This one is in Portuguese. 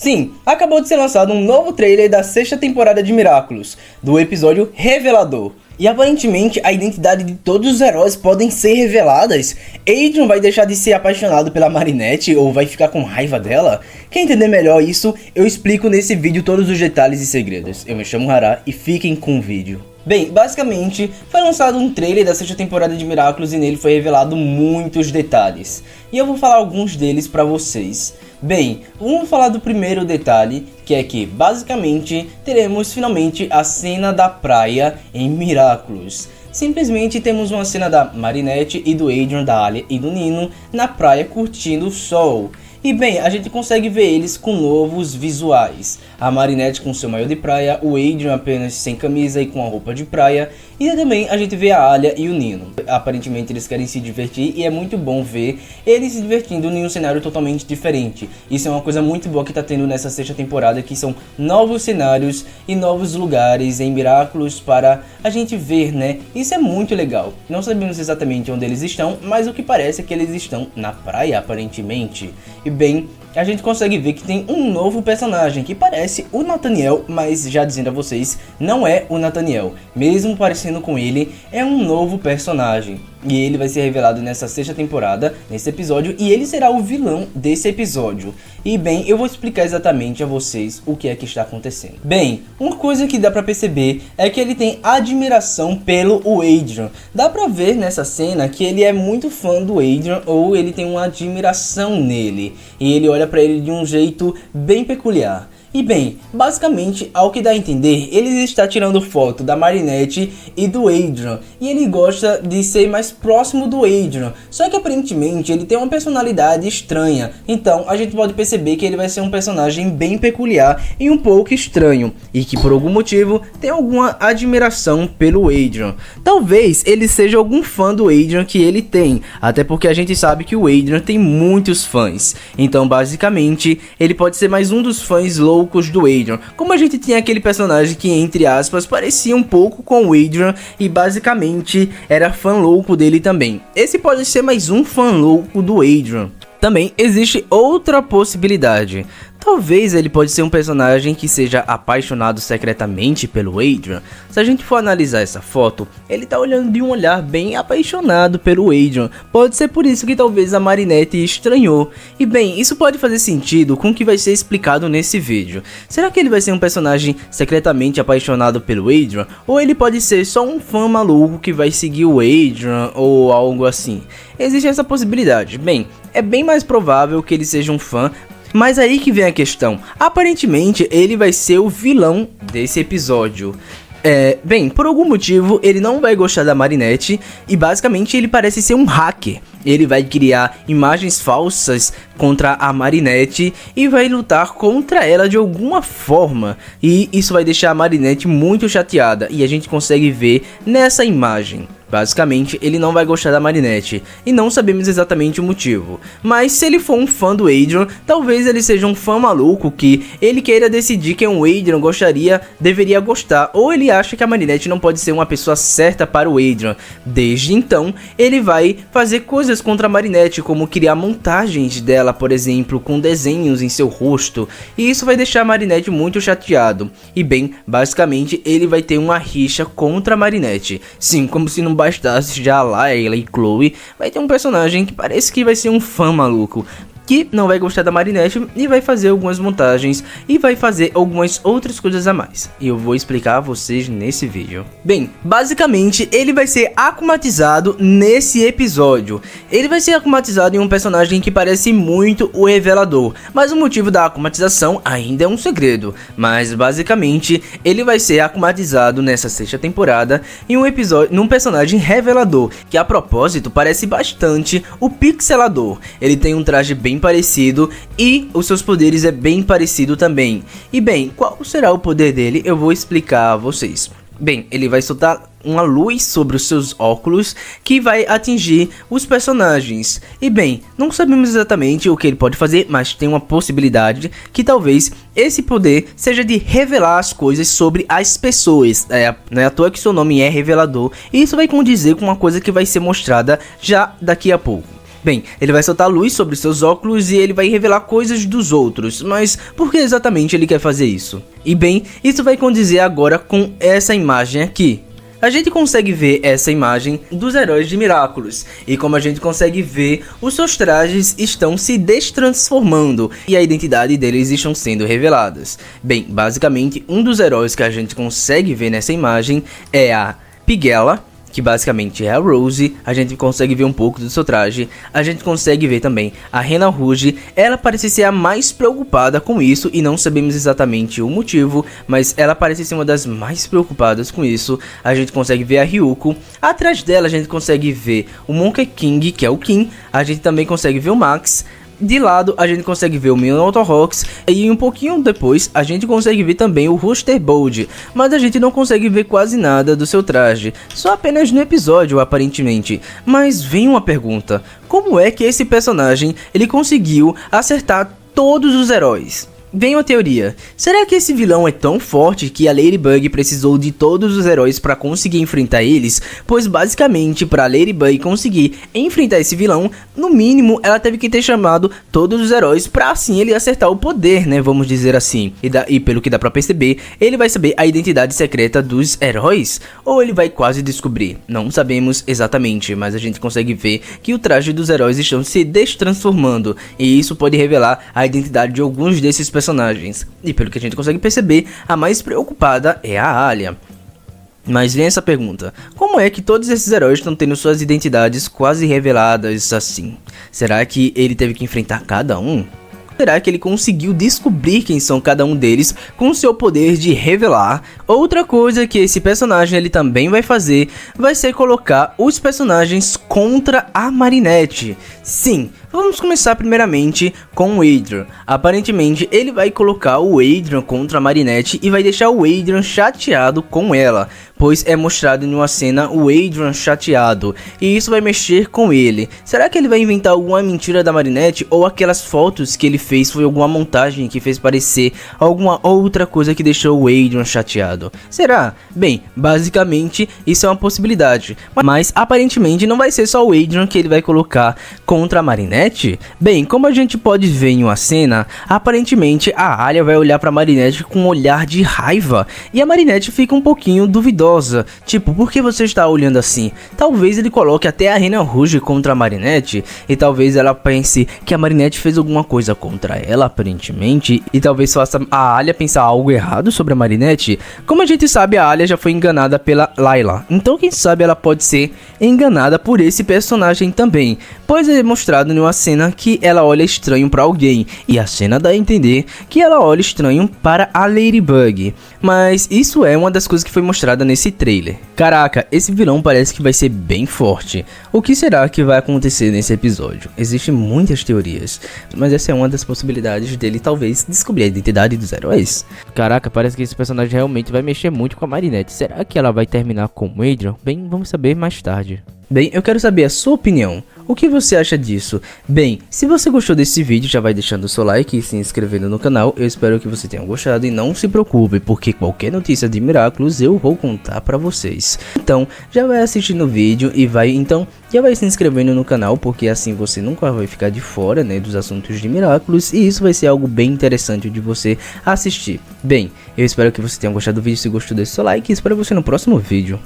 Sim, acabou de ser lançado um novo trailer da sexta temporada de Miraculous, do episódio Revelador. E aparentemente a identidade de todos os heróis podem ser reveladas. Adrian vai deixar de ser apaixonado pela Marinette ou vai ficar com raiva dela? Quer entender melhor isso? Eu explico nesse vídeo todos os detalhes e segredos. Eu me chamo Hará e fiquem com o vídeo. Bem, basicamente, foi lançado um trailer da sexta temporada de Miraculous e nele foi revelado muitos detalhes. E eu vou falar alguns deles pra vocês. Bem, vamos falar do primeiro detalhe, que é que, basicamente, teremos finalmente a cena da praia em Miraculous. Simplesmente temos uma cena da Marinette e do Adrian, da Alia e do Nino na praia curtindo o sol. E bem, a gente consegue ver eles com novos visuais. A Marinette com seu maiô de praia, o Adrian apenas sem camisa e com a roupa de praia. E também a gente vê a Alia e o Nino. Aparentemente eles querem se divertir e é muito bom ver eles se divertindo em um cenário totalmente diferente. Isso é uma coisa muito boa que tá tendo nessa sexta temporada, que são novos cenários e novos lugares em Miraculous para a gente ver, né? Isso é muito legal. Não sabemos exatamente onde eles estão, mas o que parece é que eles estão na praia, aparentemente. E bem, a gente consegue ver que tem um novo personagem que parece o Nathaniel, mas já dizendo a vocês, não é o Nathaniel. Mesmo parecendo com ele, é um novo personagem. E ele vai ser revelado nessa sexta temporada, nesse episódio, e ele será o vilão desse episódio. E bem, eu vou explicar exatamente a vocês o que é que está acontecendo. Bem, uma coisa que dá pra perceber é que ele tem admiração pelo Adrian. Dá pra ver nessa cena que ele é muito fã do Adrian, ou ele tem uma admiração nele. E ele olha pra ele de um jeito bem peculiar. E bem, basicamente, ao que dá a entender, ele está tirando foto da Marinette e do Adrian. E ele gosta de ser mais próximo do Adrian. Só que aparentemente ele tem uma personalidade estranha. Então a gente pode perceber que ele vai ser um personagem bem peculiar e um pouco estranho. E que por algum motivo tem alguma admiração pelo Adrian. Talvez ele seja algum fã do Adrian que ele tem. Até porque a gente sabe que o Adrian tem muitos fãs. Então basicamente ele pode ser mais um dos fãs loucos do Adrian, como a gente tinha aquele personagem que, entre aspas, parecia um pouco com o Adrian e basicamente era fã louco dele também. Esse pode ser mais um fã louco do Adrian. Também existe outra possibilidade. Talvez ele pode ser um personagem que seja apaixonado secretamente pelo Adrian. Se a gente for analisar essa foto, ele tá olhando de um olhar bem apaixonado pelo Adrian. Pode ser por isso que talvez a Marinette estranhou. E bem, isso pode fazer sentido com o que vai ser explicado nesse vídeo. Será que ele vai ser um personagem secretamente apaixonado pelo Adrian? Ou ele pode ser só um fã maluco que vai seguir o Adrian ou algo assim? Existe essa possibilidade. Bem, é bem mais provável que ele seja um fã. Mas aí que vem a questão, aparentemente ele vai ser o vilão desse episódio. Bem, por algum motivo ele não vai gostar da Marinette e basicamente ele parece ser um hacker. Ele vai criar imagens falsas contra a Marinette e vai lutar contra ela de alguma forma. E isso vai deixar a Marinette muito chateada e a gente consegue ver nessa imagem. Basicamente, ele não vai gostar da Marinette, e não sabemos exatamente o motivo. Mas se ele for um fã do Adrian, talvez ele seja um fã maluco que ele queira decidir quem o Adrian deveria gostar, ou ele acha que a Marinette não pode ser uma pessoa certa para o Adrian. Desde então, ele vai fazer coisas contra a Marinette, como criar montagens dela, por exemplo, com desenhos em seu rosto, e isso vai deixar a Marinette muito chateado. E bem, basicamente, ele vai ter uma rixa contra a Marinette. Sim, como se não bastasse já a Layla e Chloe, vai ter um personagem que parece que vai ser um fã maluco, que não vai gostar da Marinette e vai fazer algumas montagens e vai fazer algumas outras coisas a mais. E eu vou explicar a vocês nesse vídeo. Bem, basicamente ele vai ser akumatizado nesse episódio. Ele vai ser akumatizado em um personagem que parece muito o Revelador, mas o motivo da akumatização ainda é um segredo. Mas basicamente ele vai ser akumatizado nessa sexta temporada em um episódio, num personagem Revelador, que a propósito parece bastante o Pixelador. Ele tem um traje bem parecido e os seus poderes é bem parecido também. E bem, qual será o poder dele? Eu vou explicar a vocês. Bem, ele vai soltar uma luz sobre os seus óculos que vai atingir os personagens. E bem, não sabemos exatamente o que ele pode fazer, mas tem uma possibilidade que talvez esse poder seja de revelar as coisas sobre as pessoas. Não é à toa que seu nome é Revelador, e isso vai condizer com uma coisa que vai ser mostrada já daqui a pouco. Bem, ele vai soltar luz sobre seus óculos e ele vai revelar coisas dos outros, mas por que exatamente ele quer fazer isso? E bem, isso vai condizer agora com essa imagem aqui. A gente consegue ver essa imagem dos heróis de Miraculous, e como a gente consegue ver, os seus trajes estão se destransformando e a identidade deles estão sendo reveladas. Bem, basicamente um dos heróis que a gente consegue ver nessa imagem é a Pigella, que basicamente é a Rose. A gente consegue ver um pouco do seu traje, a gente consegue ver também a Rena Rouge. Ela parece ser a mais preocupada com isso e não sabemos exatamente o motivo, mas ela parece ser uma das mais preocupadas com isso. A gente consegue ver a Ryuko, atrás dela a gente consegue ver o Monkey King, que é o Kim, a gente também consegue ver o Max. De lado a gente consegue ver o Minato Rocks e um pouquinho depois a gente consegue ver também o Rooster Bold, mas a gente não consegue ver quase nada do seu traje, só apenas no episódio aparentemente. Mas vem uma pergunta: como é que esse personagem ele conseguiu acertar todos os heróis? Vem uma teoria: será que esse vilão é tão forte que a Ladybug precisou de todos os heróis para conseguir enfrentar eles? Pois basicamente para a Ladybug conseguir enfrentar esse vilão, no mínimo ela teve que ter chamado todos os heróis para assim ele acertar o poder, né, vamos dizer assim. E pelo que dá pra perceber, ele vai saber a identidade secreta dos heróis? Ou ele vai quase descobrir? Não sabemos exatamente, mas a gente consegue ver que o traje dos heróis estão se destransformando, e isso pode revelar a identidade de alguns desses personagens. E pelo que a gente consegue perceber, a mais preocupada é a Alia. Mas vem essa pergunta: como é que todos esses heróis estão tendo suas identidades quase reveladas assim? Será que ele teve que enfrentar cada um? Será que ele conseguiu descobrir quem são cada um deles com seu poder de revelar? Outra coisa que esse personagem ele também vai fazer vai ser colocar os personagens contra a Marinette. Sim, vamos começar primeiramente com o Adrian. Aparentemente ele vai colocar o Adrian contra a Marinette e vai deixar o Adrian chateado com ela, pois é mostrado em uma cena o Adrian chateado, e isso vai mexer com ele. Será que ele vai inventar alguma mentira da Marinette, ou aquelas fotos que ele fez foi alguma montagem que fez parecer alguma outra coisa que deixou o Adrian chateado? Será? Bem, basicamente isso é uma possibilidade, mas aparentemente não vai ser só o Adrian que ele vai colocar contra a Marinette. Bem, como a gente pode ver em uma cena, aparentemente a Alia vai olhar pra Marinette com um olhar de raiva, e a Marinette fica um pouquinho duvidosa, tipo, por que você está olhando assim? Talvez ele coloque até a Rena Rouge contra a Marinette, e talvez ela pense que a Marinette fez alguma coisa contra ela aparentemente, e talvez faça a Alia pensar algo errado sobre a Marinette. Como a gente sabe, a Alia já foi enganada pela Layla, então quem sabe ela pode ser enganada por esse personagem também, pois é mostrado em uma cena que ela olha estranho para alguém, e a cena dá a entender que ela olha estranho para a Ladybug. Mas isso é uma das coisas que foi mostrada nesse trailer. Caraca, esse vilão parece que vai ser bem forte. O que será que vai acontecer nesse episódio? Existem muitas teorias, mas essa é uma das possibilidades dele talvez descobrir a identidade dos heróis. Caraca, parece que esse personagem realmente vai mexer muito com a Marinette. Será que ela vai terminar com o Adrian? Bem, vamos saber mais tarde. Bem, eu quero saber a sua opinião. O que você acha disso? Bem, se você gostou desse vídeo, já vai deixando o seu like e se inscrevendo no canal. Eu espero que você tenha gostado e não se preocupe, porque qualquer notícia de Miraculous eu vou contar pra vocês. Então, já vai assistindo o vídeo e já vai se inscrevendo no canal, porque assim você nunca vai ficar de fora, né, dos assuntos de Miraculous, e isso vai ser algo bem interessante de você assistir. Bem, eu espero que você tenha gostado do vídeo. Se gostou, deixe seu like e espero você no próximo vídeo.